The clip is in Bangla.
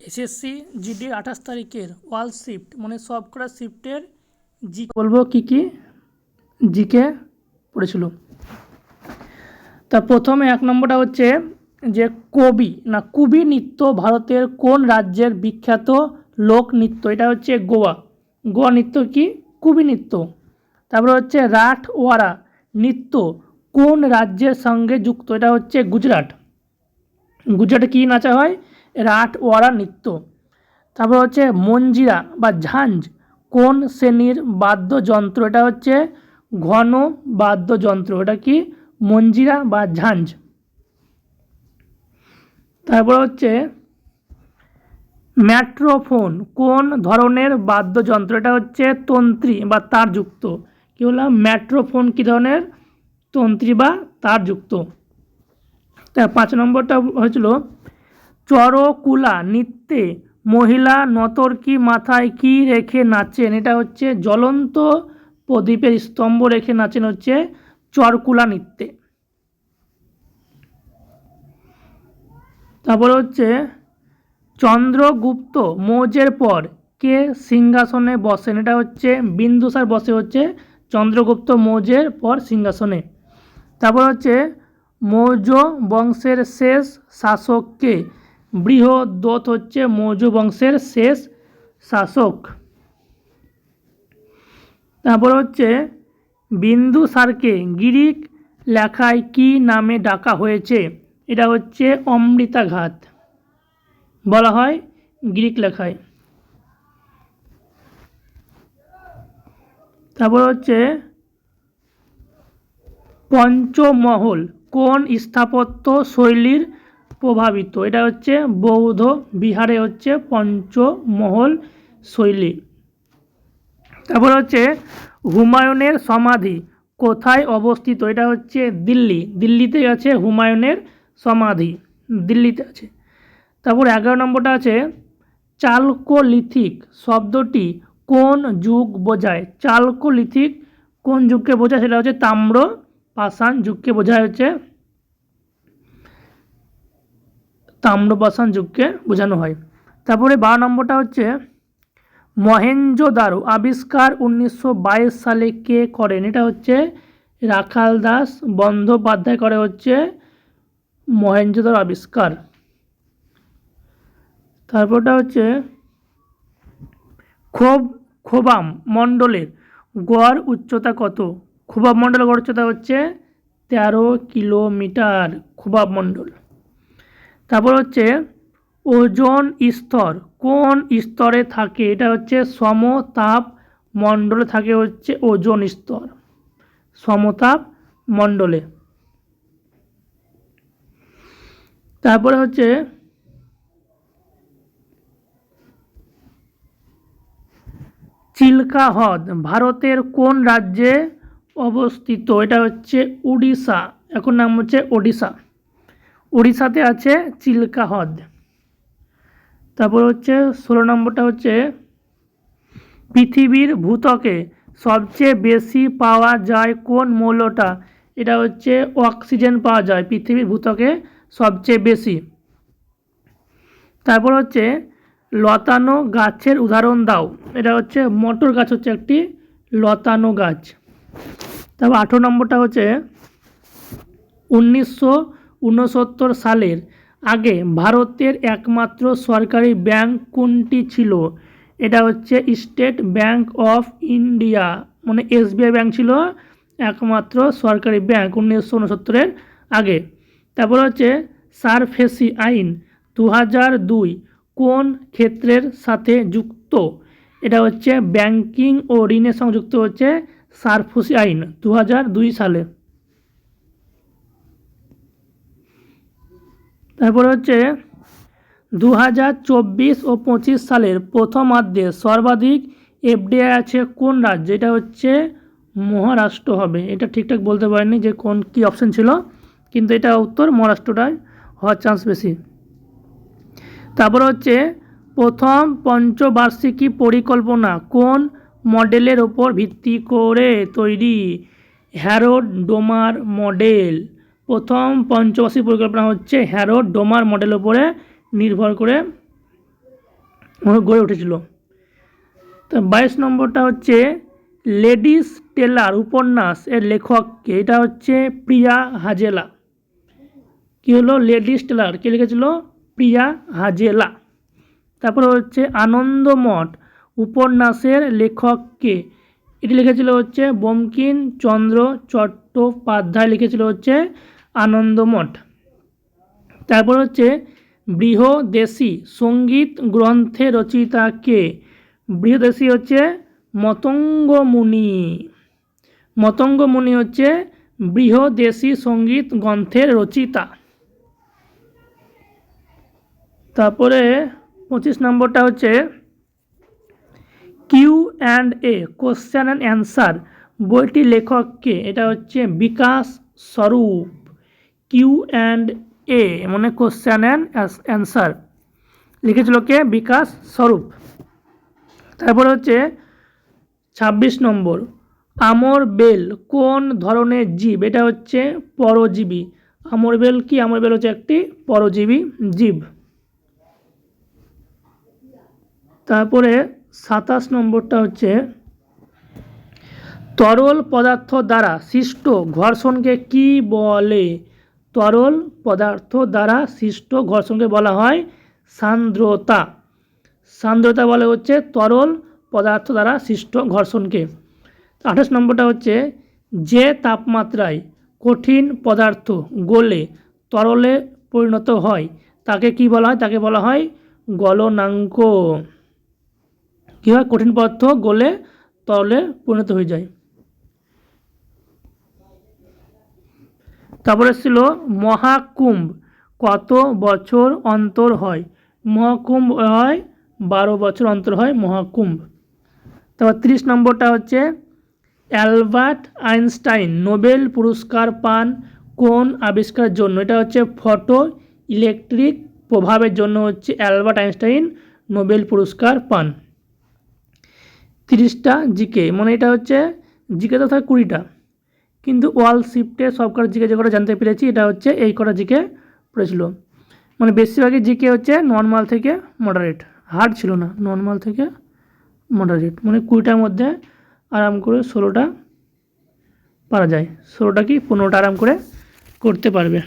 এসএসসি জিডি 28 তারিখের অল শিফট মানে সবকটা শিফটের জি বলবো কি জিকে পড়েছিল। তা প্রথমে এক নম্বরটা হচ্ছে যে কুবি নৃত্য ভারতের কোন রাজ্যের বিখ্যাত লোক নৃত্য? এটা হচ্ছে গোয়া নৃত্য কি? কুবি নৃত্য। তারপরে হচ্ছে রাঠওয়ারা নৃত্য কোন রাজ্যের সঙ্গে যুক্ত? এটা হচ্ছে গুজরাটে কি নাচা হয়? রাঠওয়ারা নৃত্য। তারপর হচ্ছে মঞ্জিরা বা ঝাঞ্জ কোন শ্রেণীর বাদ্যযন্ত্র? এটা হচ্ছে ঘন বাদ্যযন্ত্র। এটা কি? মঞ্জিরা বা ঝাঞ্জ। তারপর হচ্ছে ম্যাট্রোফোন কোন ধরনের বাদ্যযন্ত্র? এটা হচ্ছে তন্ত্রী বা তারযুক্ত। কি বললাম? ম্যাট্রোফোন কি ধরনের? তন্ত্রী বা তারযুক্ত। তা 5 নম্বরটা হয়েছিল চরকুলা নৃত্যে মহিলা নর্তকী মাথায় কি রেখে নাচেন? এটা হচ্ছে জ্বলন্ত প্রদীপের স্তম্ভ রেখে নাচেন হচ্ছে চরকুলা নৃত্যে। তারপরে হচ্ছে চন্দ্রগুপ্ত মৌর্যের পর কে সিংহাসনে বসেন? এটা হচ্ছে বিন্দুসার বসে হচ্ছে চন্দ্রগুপ্ত মৌর্যের পর সিংহাসনে। তারপর হচ্ছে মৌর্য বংশের শেষ শাসক কে? বৃহদ্রথ হচ্ছে মৌর্য বংশের শেষ শাসক। তারপর হচ্ছে বিন্দুসারকে গ্রিক লেখায় কি নামে ডাকা হয়েছে? এটা হচ্ছে অমৃতাঘাত বলা হয় গ্রিক লেখায়। তারপর হচ্ছে পঞ্চমহল কোন স্থাপত্য শৈলীর প্রভাবিত? এটা হচ্ছে বৌদ্ধ বিহারে হচ্ছে পঞ্চমহল শৈলী। তারপর হচ্ছে হুমায়ুনের সমাধি কোথায় অবস্থিত? এটা হচ্ছে দিল্লিতে আছে হুমায়ুনের সমাধি, দিল্লিতে আছে। তারপর 11 নম্বরটা আছে চালকোলিথিক শব্দটি কোন যুগ বোঝায়? চালকোলিথিক কোন যুগকে বোঝায়? সেটা হচ্ছে তাম্র পাষাণ যুগকে বোঝায় হচ্ছে তাম্রপাষাণ যুগকে বোঝানো হয়। তারপরে 12 নম্বরটা হচ্ছে মহেঞ্জোদারো আবিষ্কার 1922 সালে কে করেন? এটা হচ্ছে রাখাল দাস বন্দ্যোপাধ্যায় করে হচ্ছে মহেঞ্জোদারো আবিষ্কার। তারপরটা হচ্ছে খোবাম মণ্ডলের গড় উচ্চতা কত? খোবাব মণ্ডলের গড় উচ্চতা হচ্ছে 13 কিলোমিটার খোবাব মণ্ডল। তারপর হচ্ছে ওজোন স্তর কোন স্তরে থাকে? এটা হচ্ছে সমতাপ মণ্ডলে থাকে হচ্ছে ওজোন স্তর, সমতাপ মণ্ডলে। তারপরে হচ্ছে চিল্কা হ্রদ ভারতের কোন রাজ্যে অবস্থিত? এটা হচ্ছে উড়িষ্যা, এখন নাম হচ্ছে উড়িষ্যাতে আছে চিল্কা হ্রদ। তারপর হচ্ছে 16 নম্বরটা হচ্ছে পৃথিবীর ভূত্বকে সবচেয়ে বেশি পাওয়া যায় কোন মৌলটা? এটা হচ্ছে অক্সিজেন পাওয়া যায় পৃথিবীর ভূত্বকে সবচেয়ে বেশি। তারপর হচ্ছে লতানো গাছের উদাহরণ দাও। এটা হচ্ছে মটর গাছ হচ্ছে একটি লতানো গাছ। তারপর 18 নম্বরটা হচ্ছে 1969 সালের আগে ভারতের একমাত্র সরকারি ব্যাংক কোনটি ছিল? এটা হচ্ছে স্টেট ব্যাংক অফ ইন্ডিয়া মানে এসবিআই ব্যাংক ছিল একমাত্র সরকারি ব্যাংক 1969 আগে। তারপর হচ্ছে সারফেসি আইন 2002 কোন ক্ষেত্রের সাথে যুক্ত? এটা হচ্ছে ব্যাংকিং ও ঋণের সঙ্গে যুক্ত হচ্ছে সারফেসি আইন 2002 সালে। তারপর হচ্ছে 2024 ও 25 সালের প্রথমার্ধে সর্বাধিক এফডিআই আছে কোন রাজ্যে? এটা হচ্ছে মহারাষ্ট্র হবে। এটা ঠিকঠাক বলতে পারিনি যে কোন কি অপশন ছিল, কিন্তু এটা উত্তর মহারাষ্ট্রটাই হওয়ার চান্স বেশি। তারপর হচ্ছে প্রথম পঞ্চবার্ষিকী পরিকল্পনা কোন মডেলের ওপর ভিত্তি করে তৈরি? হ্যারোড ডোমার মডেল। প্রথম পঞ্চবার্ষিক পরিকল্পনা হচ্ছে হ্যারোড ডোমার মডেলের উপরে নির্ভর করে গড়ে উঠেছিল। তো 22 নম্বরটা হচ্ছে লেডিস টেলার উপন্যাস এর লেখককে, এটা হচ্ছে প্রিয়া হাজেলা। কি হলো, লেডিস টেলার কে লিখেছিল, প্রিয়া হাজেলা। তারপরে হচ্ছে আনন্দমঠ উপন্যাসের লেখককে, এটি লিখেছিল হচ্ছে বঙ্কিমচন্দ্র চট্টোপাধ্যায়, লিখেছিল হচ্ছে আনন্দমঠ। তারপর হচ্ছে বৃহদেশী সঙ্গীত গ্রন্থের রচয়িতা কে, বৃহদেশী হচ্ছে মতঙ্গ মুনি। মতঙ্গ মুনি হচ্ছে বৃহদেশী সঙ্গীত গ্রন্থের রচয়িতা। তারপরে 25 নম্বরটা হচ্ছে Q&A কোশ্চেন অ্যান্ড অ্যান্সার বইটির লেখককে, এটা হচ্ছে বিকাশ স্বরূপ। Q&A মানে কোশ্চেন অ্যান্ড অ্যান্সার, লিখেছিল কে, বিকাশ স্বরূপ। তারপরে হচ্ছে 26 নম্বর আমর বেল কোন ধরনের জীব, এটা হচ্ছে পরজীবী। আমর বেল কি, আমর বেল হচ্ছে একটি পরজীবী জীব। তারপরে 27 নম্বরটা হচ্ছে তরল পদার্থ দ্বারা সৃষ্ট ঘর্ষণকে কি বলে, তরল পদার্থ দ্বারা সৃষ্ট ঘর্ষণকে বলা হয় সান্দ্রতা। সান্দ্রতা বলে হচ্ছে তরল পদার্থ দ্বারা সৃষ্ট ঘর্ষণকে। 28 নম্বরটা হচ্ছে যে তাপমাত্রায় কঠিন পদার্থ গলে তরলে পরিণত হয় তাকে কি বলা হয়, তাকে বলা হয় গলনাঙ্ক। কী হয়, কঠিন পদার্থ গলে তরলে পরিণত হয়ে যায়। তারপরে ছিল মহাকুম্ভ কত বছর অন্তর হয়, মহাকুম্ভ হয় 12 বছর অন্তর হয় মহাকুম্ভ। তারপর 30 নম্বরটা হচ্ছে অ্যালবার্ট আইনস্টাইন নোবেল পুরস্কার পান কোন আবিষ্কারের জন্য, এটা হচ্ছে ফটো ইলেকট্রিক প্রভাবের জন্য হচ্ছে অ্যালবার্ট আইনস্টাইন নোবেল পুরস্কার পান। 30টা জিকে, মানে এটা হচ্ছে জিকে তো থাকে 20টা, কিন্তু ওয়াল শিফটে সবকটা জিকে যে কটা জানতে পেরেছি এটা হচ্ছে এই কটা জিকে পড়েছিল। মানে বেশিরভাগই জিকে হচ্ছে নর্মাল থেকে মডারেট, হার্ড ছিল না, নর্মাল থেকে মডারেট, মানে 20টার মধ্যে আরাম করে 16টা পারা যায়, 16টা কি 15টা আরাম করে করতে পারবে।